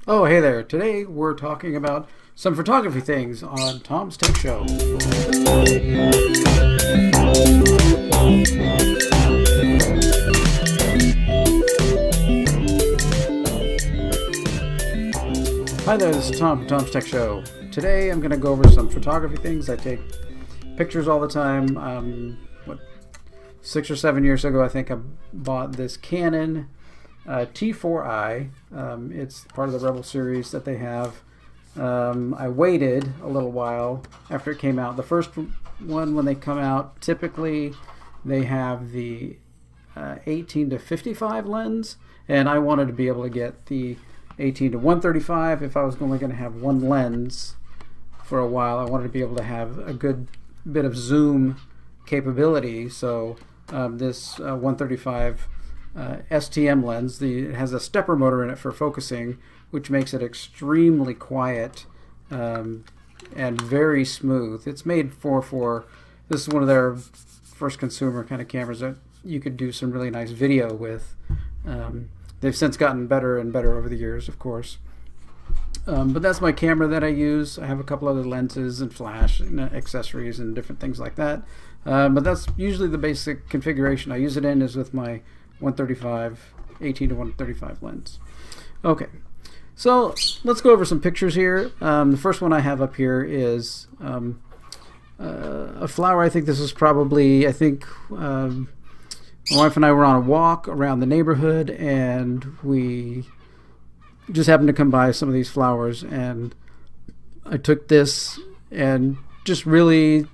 Oh, hey there. Today we're talking about some photography things on Tom's Take Show. Hi there, this is Tom from Tom's Tech Show. Today I'm going to go over some photography things. I take pictures all the time. 6 or 7 years ago, I think I bought this Canon T4i. It's part of the Rebel series that they have. I waited a little while after it came out. The first one, when they come out, typically they have the 18 to 55 lens, and I wanted to be able to get the 18 to 135 if I was only going to have one lens for a while. I wanted to be able to have a good bit of zoom capability. So this 135 STM lens, it has a stepper motor in it for focusing, which makes it extremely quiet and very smooth. It's made for this is one of their first consumer kind of cameras that you could do some really nice video with. They've since gotten better and better over the years, of course. But that's my camera that I use. I have a couple other lenses and flash and accessories and different things like that. But that's usually the basic configuration I use it in, is with my 135, 18 to 135 lens. Okay, so let's go over some pictures here. The first one I have up here is a flower. I think this is probably, my wife and I were on a walk around the neighborhood, and we just happened to come by some of these flowers, and I took this, and just really,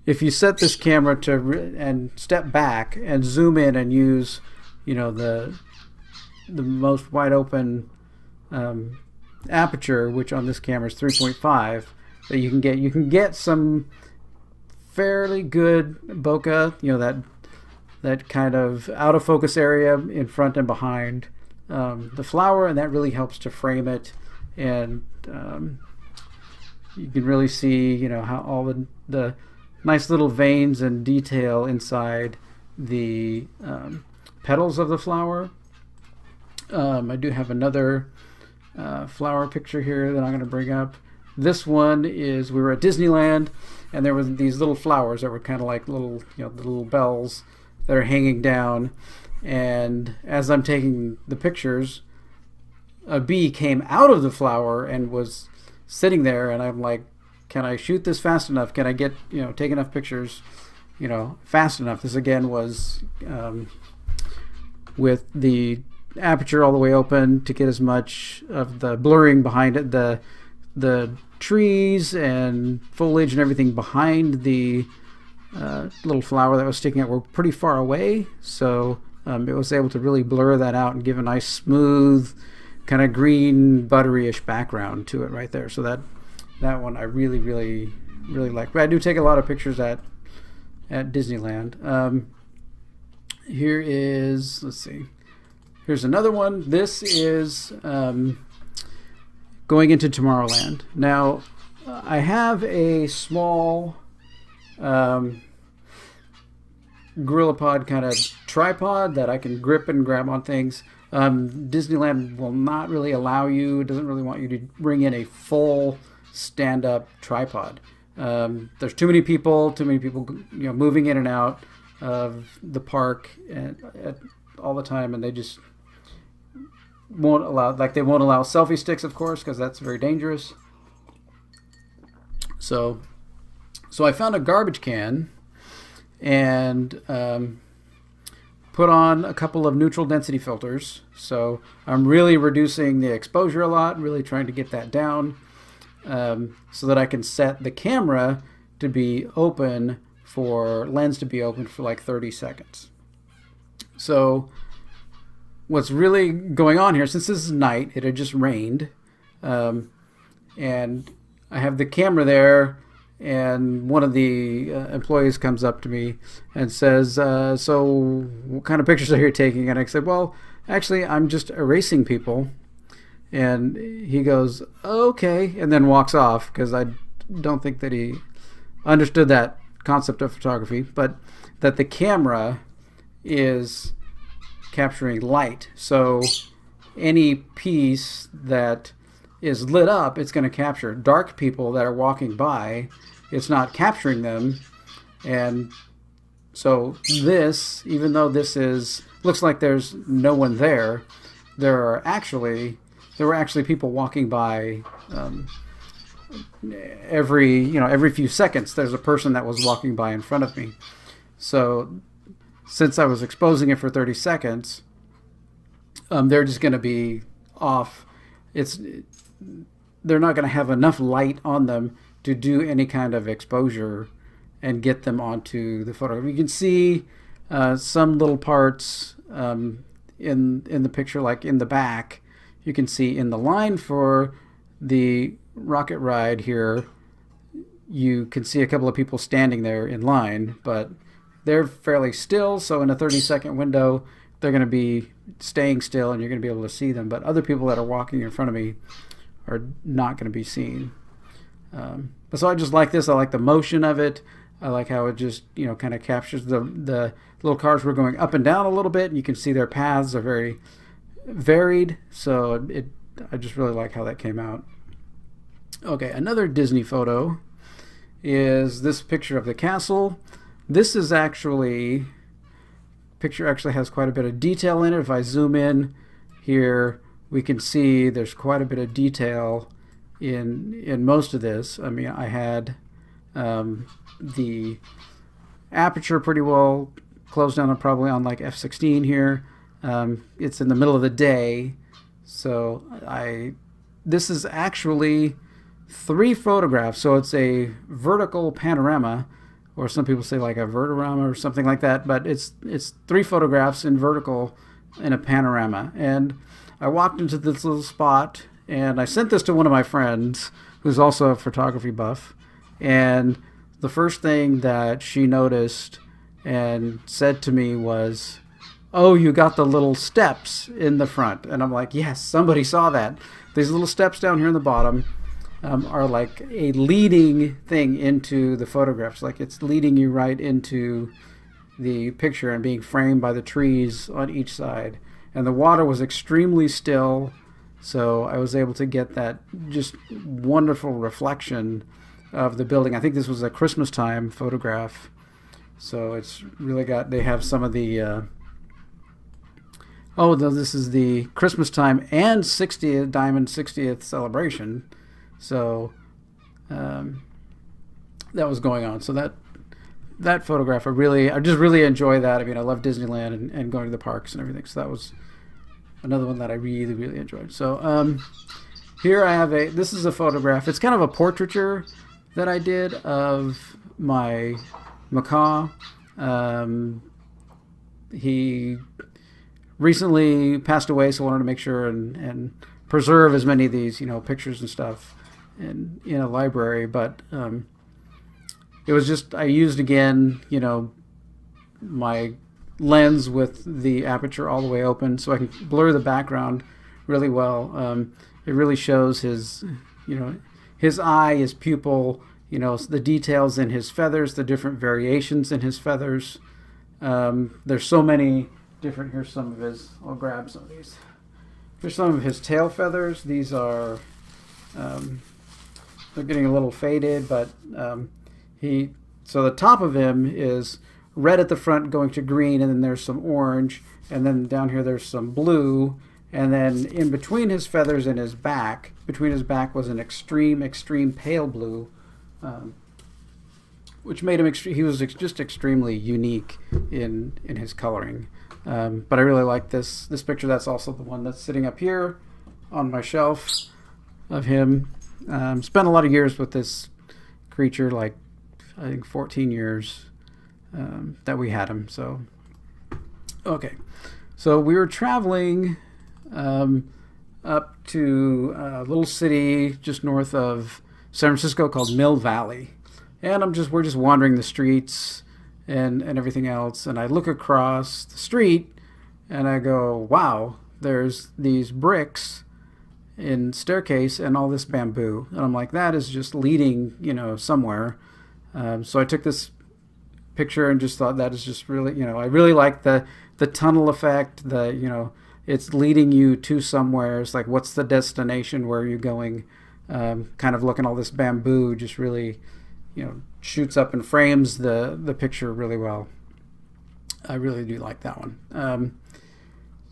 if you set this camera to and step back and zoom in and use, the most wide open aperture, which on this camera is 3.5, that you can get some fairly good bokeh, that kind of out of focus area in front and behind the flower, and that really helps to frame it. And you can really see, how all the nice little veins and detail inside the petals of the flower. I do have another flower picture here that I'm going to bring up. This one is, we were at Disneyland, and there were these little flowers that were kind of like little, the little bells that are hanging down. And as I'm taking the pictures, a bee came out of the flower and was sitting there, and I'm like, can I shoot this fast enough? Can I get, take enough pictures, fast enough? This again was with the aperture all the way open to get as much of the blurring behind it. The trees and foliage and everything behind the little flower that was sticking out were pretty far away, so it was able to really blur that out and give a nice smooth kind of green buttery-ish background to it right there. So that one I really like. But I do take a lot of pictures at Disneyland. Here is, let's see, here's another one. This is going into Tomorrowland. Now I have a small GorillaPod kind of tripod that I can grip and grab on things. Disneyland will not really allow you, doesn't really want you to bring in a full stand-up tripod. There's too many people moving in and out of the park all the time, and they just won't allow, they won't allow selfie sticks, of course, because that's very dangerous. So I found a garbage can and put on a couple of neutral density filters. So I'm really reducing the exposure a lot, really trying to get that down, so that I can set the camera to be open lens to be open for like 30 seconds. So what's really going on here, since this is night, it had just rained, and I have the camera there, and one of the employees comes up to me and says, so what kind of pictures are you taking? And I said, well, actually, I'm just erasing people. And he goes, okay, and then walks off, because I don't think that he understood that concept of photography, but that the camera is capturing light. So any piece that is lit up, it's going to capture. Dark people that are walking by, it's not capturing them. And so this, even though this looks like there's no one there, there were actually people walking by every few seconds. There's a person that was walking by in front of me. So since I was exposing it for 30 seconds, they're just going to be off. They're not going to have enough light on them to do any kind of exposure and get them onto the photo. You can see some little parts in the picture, like in the back. You can see in the line for the rocket ride here, you can see a couple of people standing there in line, but they're fairly still. So in a 30-second window, they're going to be staying still and you're going to be able to see them. But other people that are walking in front of me are not going to be seen. But so I just like this. I like the motion of it. I like how it just, kind of captures the little cars were going up and down a little bit, and you can see their paths are very varied. So I just really like how that came out. Okay, another Disney photo is this picture of the castle. This is picture actually has quite a bit of detail in it. If I zoom in here, we can see there's quite a bit of detail in most of this. I mean, I had the aperture pretty well closed down. I'm probably on like f16 here. It's in the middle of the day, so this is actually 3 photographs. So it's a vertical panorama, or some people say like a vertorama or something like that. But it's 3 photographs in vertical in a panorama. And I walked into this little spot, and I sent this to one of my friends who's also a photography buff. And the first thing that she noticed and said to me was, "Oh, you got the little steps in the front." And I'm like, yes, somebody saw that. These little steps down here in the bottom are like a leading thing into the photographs. Like it's leading you right into the picture and being framed by the trees on each side. And the water was extremely still, so I was able to get that just wonderful reflection of the building. I think this was a Christmas time photograph, so it's really they have some of the this is the Christmas time and 60th Diamond 60th celebration, so that was going on. So that photograph, I just really enjoy that. I mean, I love Disneyland and going to the parks and everything, so that was another one that I really, really enjoyed. So here I have this is a photograph. It's kind of a portraiture that I did of my macaw. He recently passed away, so I wanted to make sure and preserve as many of these, pictures and stuff in a library. But it was just, I used again, my lens with the aperture all the way open, so I can blur the background really well. It really shows his eye, his pupil, the details in his feathers, the different variations in his feathers. There's so many different. Here's some of his. I'll grab some of these. Here's some of his tail feathers. These are they're getting a little faded, but so the top of him is red at the front going to green, and then there's some orange, and then down here there's some blue, and then in between his feathers and his back, between his back was an extreme pale blue, which made him he was just extremely unique in his coloring. But I really like this picture. That's also the one that's sitting up here on my shelf of him. Spent a lot of years with this creature, like I think 14 years that we had him. So okay, so we were traveling up to a little city just north of San Francisco called Mill Valley, and we're just wandering the streets and everything else, and I look across the street and I go, wow, there's these bricks in staircase and all this bamboo, and I'm like, that is just leading somewhere. So I took this picture and just thought that is just really, I really like the tunnel effect. it's leading you to somewhere. It's like, what's the destination? Where are you going? Kind of looking, all this bamboo just really, shoots up and frames the picture really well. I really do like that one.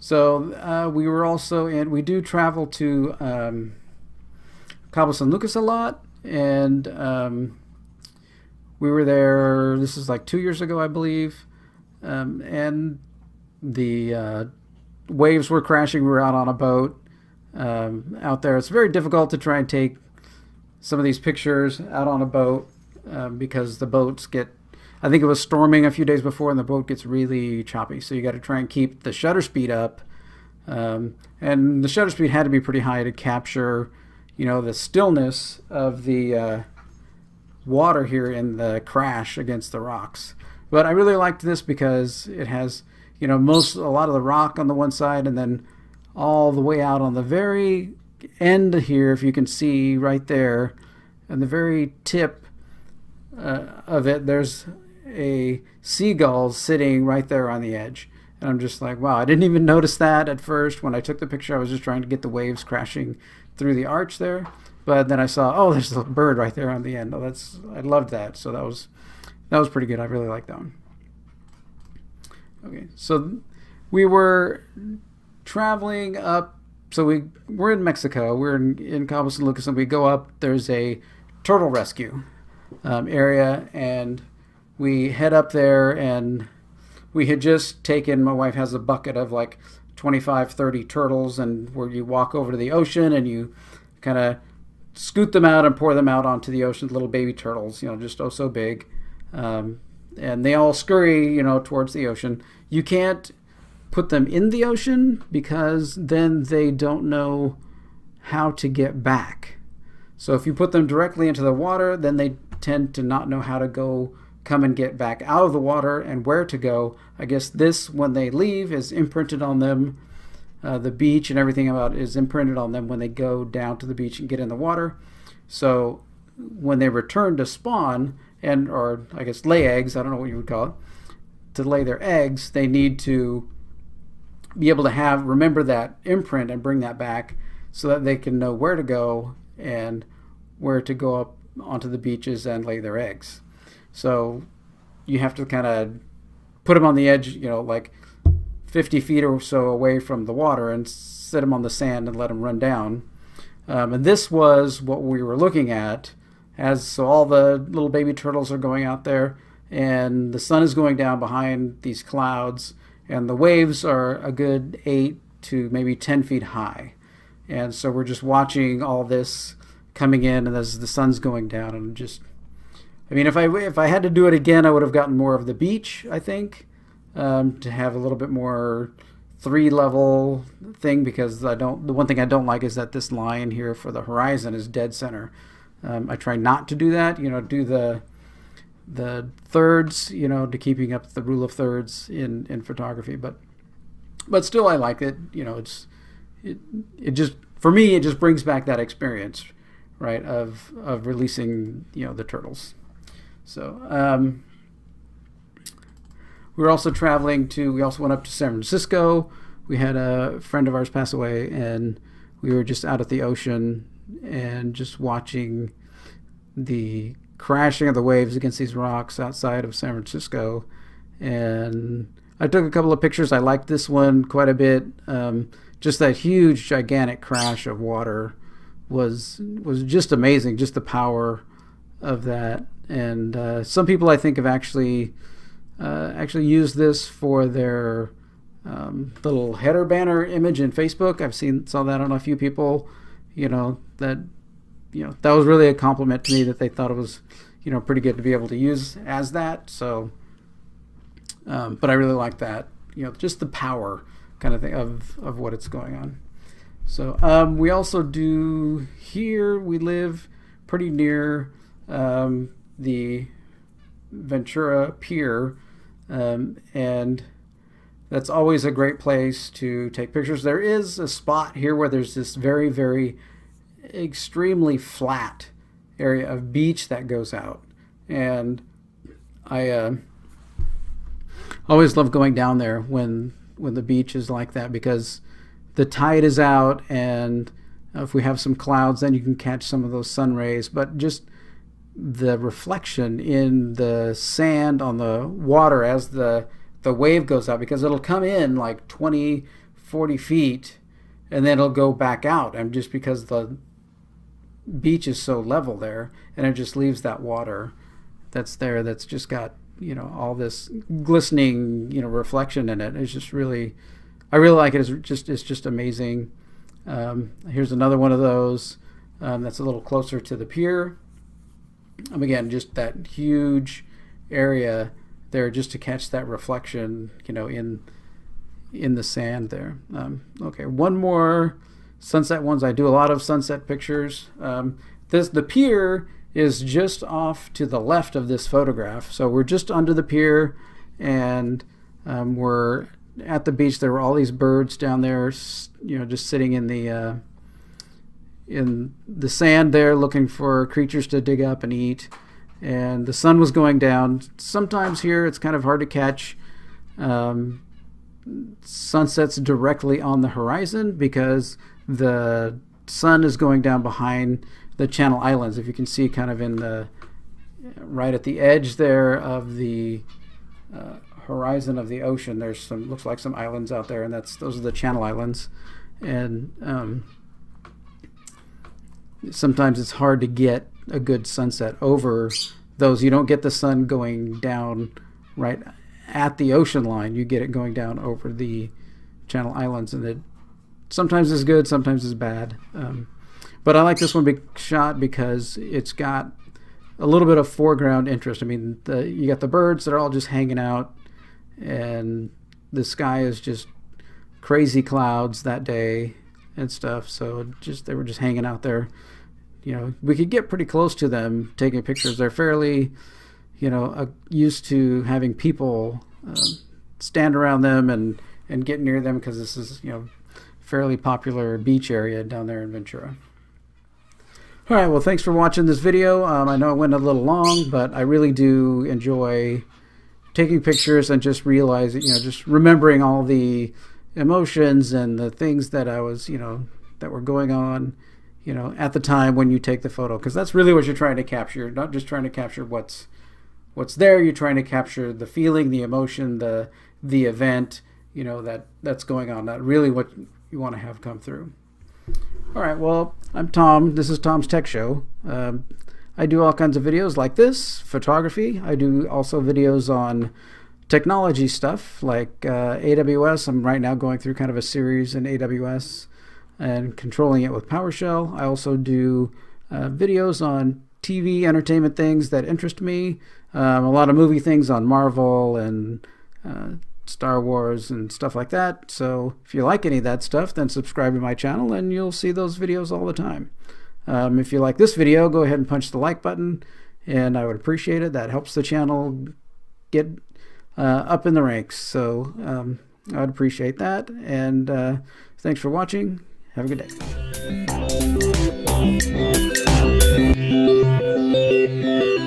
So we were also we do travel to Cabo San Lucas a lot, and we were there, this is like 2 years ago, I believe, and the waves were crashing. We were out on a boat out there. It's very difficult to try and take some of these pictures out on a boat because the boats get, I think it was storming a few days before, and the boat gets really choppy. So you got to try and keep the shutter speed up. And the shutter speed had to be pretty high to capture, the stillness of the water here in the crash against the rocks. But I really liked this because it has, a lot of the rock on the one side, and then all the way out on the very end here, if you can see right there, and the very tip of it, there's a seagull sitting right there on the edge. And I'm just like, wow, I didn't even notice that at first. When I took the picture, I was just trying to get the waves crashing through the arch there. But then I saw, oh, there's a bird right there on the end. Oh, I loved that. So that was pretty good. I really liked that one. Okay, so we were traveling up. So we're in Mexico. We're in Cabo San Lucas, and we go up. There's a turtle rescue area, and we head up there, and we had just taken, my wife has a bucket of like 25, 30 turtles, and where you walk over to the ocean and you kind of scoot them out and pour them out onto the ocean, little baby turtles, just oh so big. And they all scurry, towards the ocean. You can't put them in the ocean because then they don't know how to get back. So if you put them directly into the water, then they tend to not know how to come and get back out of the water and where to go. I guess this, when they leave, is imprinted on them. The beach and everything about it is imprinted on them when they go down to the beach and get in the water. So when they return to spawn, or I guess lay eggs, I don't know what you would call it, to lay their eggs, they need to be able to remember that imprint and bring that back so that they can know where to go and where to go up onto the beaches and lay their eggs. So you have to kind of put them on the edge, like 50 feet or so away from the water, and set them on the sand and let them run down. And this was what we were looking at. So all the little baby turtles are going out there, and the sun is going down behind these clouds, and the waves are a good 8 to maybe 10 feet high. And so we're just watching all this coming in, and as the sun's going down, and just, if I had to do it again, I would have gotten more of the beach, I think, to have a little bit more 3-level thing, because the one thing I don't like is that this line here for the horizon is dead center. I try not to do that, do the thirds, to keeping up the rule of thirds in photography, but still I like it. It just, for me, it just brings back that experience, right, of releasing, the turtles. So we were also we also went up to San Francisco. We had a friend of ours pass away, and we were just out at the ocean and just watching the crashing of the waves against these rocks outside of San Francisco. And I took a couple of pictures. I liked this one quite a bit. Just that huge, gigantic crash of water was just amazing, just the power of that. And some people, I think, have actually used this for their little header banner image in Facebook. Saw that on a few people, that was really a compliment to me, that they thought it was, pretty good to be able to use as that. So, but I really like that, just the power kind of thing of what it's going on. So we also do here, we live pretty near the Ventura Pier, and that's always a great place to take pictures. There is a spot here where there's this very, very extremely flat area of beach that goes out, and I always love going down there when the beach is like that, because the tide is out, and if we have some clouds, then you can catch some of those sun rays. But just the reflection in the sand on the water as the wave goes out, because it'll come in like 20-40 feet and then it'll go back out, and just because the beach is so level there, and it just leaves that water that's there, that's just got, you know, all this glistening, you know, reflection in it. It's just really, I really like it. It's just amazing. Here's another one of those that's a little closer to the pier. Again, just that huge area there, just to catch that reflection, you know, in the sand there. Okay, one more sunset ones. I do a lot of sunset pictures. The pier is just off to the left of this photograph, so we're just under the pier, and we're at the beach. There were all these birds down there, you know, just sitting in the sand there, looking for creatures to dig up and eat. And the sun was going down. Sometimes here it's kind of hard to catch sunsets directly on the horizon, because the sun is going down behind the Channel Islands. If you can see, kind of in the right at the edge there of the horizon of the ocean, there's some, looks like some islands out there, and those are the Channel Islands. And sometimes it's hard to get a good sunset over those. You don't get the sun going down right at the ocean line. You get it going down over the Channel Islands, and it sometimes is good, sometimes is bad. But I like this one shot because it's got a little bit of foreground interest. I mean, you got the birds that are all just hanging out, and the sky is just crazy clouds that day and stuff. So they were just hanging out there. You know, we could get pretty close to them taking pictures. They're fairly, you know, used to having people stand around them and get near them, because this is, you know, fairly popular beach area down there in Ventura. All right, well, thanks for watching this video. I know it went a little long, but I really do enjoy taking pictures and just realizing, you know, just remembering all the emotions and the things that I was, you know, that were going on, you know, at the time when you take the photo, because that's really what you're trying to capture. You're not just trying to capture what's there. You're trying to capture the feeling, the emotion, the event, you know, that's going on. Not really what you want to have come through. All right, well, I'm Tom. This is Tom's Tech Show. I do all kinds of videos like this, photography. I do also videos on technology stuff like AWS. I'm right now going through kind of a series in AWS and controlling it with PowerShell. I also do videos on TV entertainment things that interest me. A lot of movie things on Marvel and Star Wars and stuff like that. So if you like any of that stuff, then subscribe to my channel and you'll see those videos all the time. If you like this video, go ahead and punch the like button, and I would appreciate it. That helps the channel get up in the ranks. So I would appreciate that. And thanks for watching. Have a good day.